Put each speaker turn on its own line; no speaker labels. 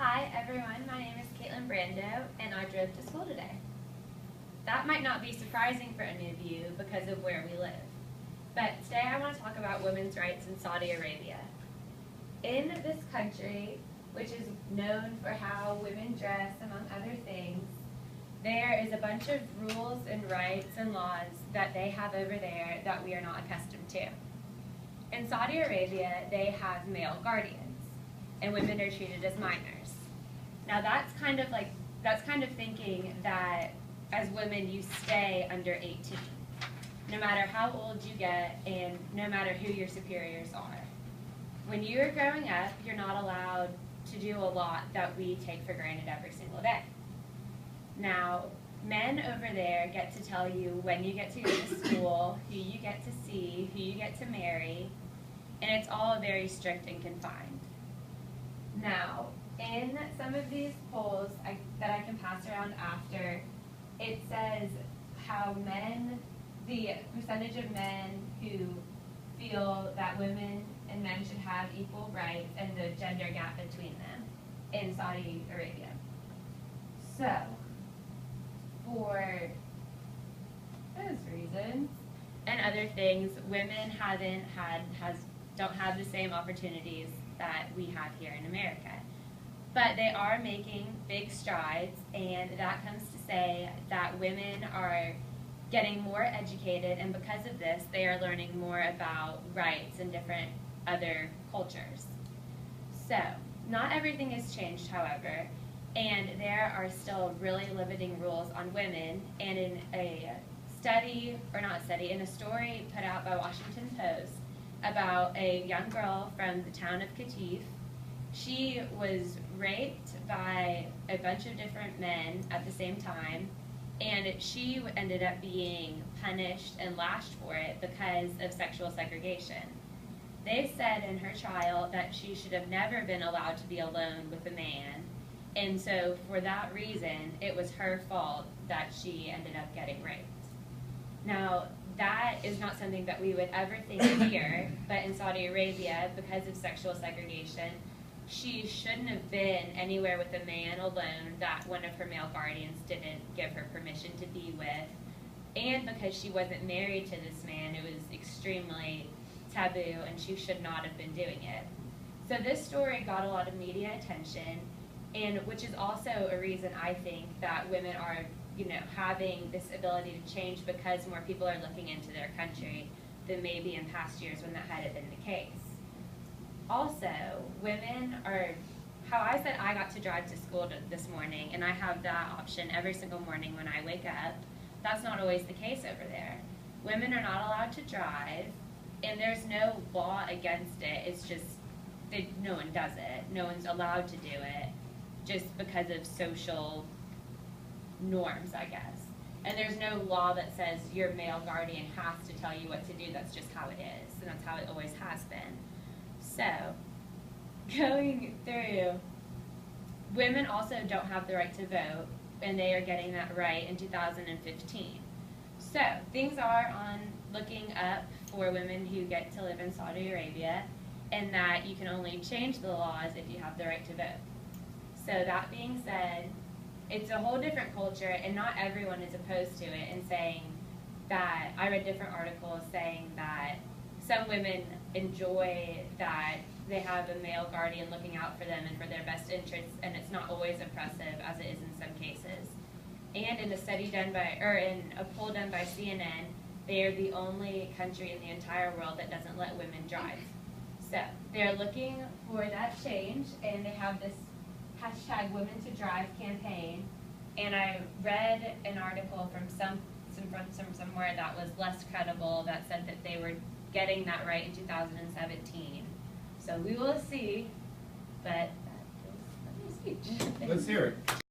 Hi everyone, my name is Caitlin Brando and I drove to school today. That might not be surprising for any of you because of where we live. But today I want to talk about women's rights in Saudi Arabia. In this country, which is known for how women dress among other things, there is a bunch of rules and rights and laws that they have over there that we are not accustomed to. In Saudi Arabia, they have male guardians, and women are treated as minors. Now that's kind of thinking that as women you stay under 18, no matter how old you get and no matter who your superiors are. When you're growing up, you're not allowed to do a lot that we take for granted every single day. Now, men over there get to tell you when you get to go to school, who you get to see, who you get to marry, and it's all very strict and confined. Now, in some of these polls that I can pass around after, it says how the percentage of men who feel that women and men should have equal rights and the gender gap between them in Saudi Arabia. So, for those reasons and other things, women don't have the same opportunities that we have here in America. But they are making big strides, and that comes to say that women are getting more educated, and because of this, they are learning more about rights and different other cultures. So, not everything has changed, however, and there are still really limiting rules on women, and in a story put out by Washington Post about a young girl from the town of Qatif. She was raped by a bunch of different men at the same time, and she ended up being punished and lashed for it because of sexual segregation. They said in her trial that she should have never been allowed to be alone with a man, and so for that reason, it was her fault that she ended up getting raped. Now, that is not something that we would ever think here, but in Saudi Arabia, because of sexual segregation, she shouldn't have been anywhere with a man alone that one of her male guardians didn't give her permission to be with. And because she wasn't married to this man, it was extremely taboo and she should not have been doing it. So this story got a lot of media attention, and which is also a reason I think that women are having this ability to change because more people are looking into their country than maybe in past years when that hadn't been the case. Also, women are, how I said I got to drive to school this morning, and I have that option every single morning when I wake up. That's not always the case over there. Women are not allowed to drive, and there's no law against it. It's just no one does it. No one's allowed to do it just because of social norms, I guess. And there's no law that says your male guardian has to tell you what to do. That's just how it is, and that's how it always has been. So, going through, women also don't have the right to vote, and they are getting that right in 2015. So, things are looking up for women who get to live in Saudi Arabia, and that you can only change the laws if you have the right to vote. So that being said, it's a whole different culture, and not everyone is opposed to it, and saying that, I read different articles saying that some women enjoy that they have a male guardian looking out for them and for their best interests, and it's not always oppressive as it is in some cases. And in in a poll done by CNN, they are the only country in the entire world that doesn't let women drive. So they're looking for that change, and they have this hashtag Women to Drive campaign, and I read an article from somewhere that was less credible that said that they were getting that right in 2017. So we will see, but that is my speech.
Let's hear it.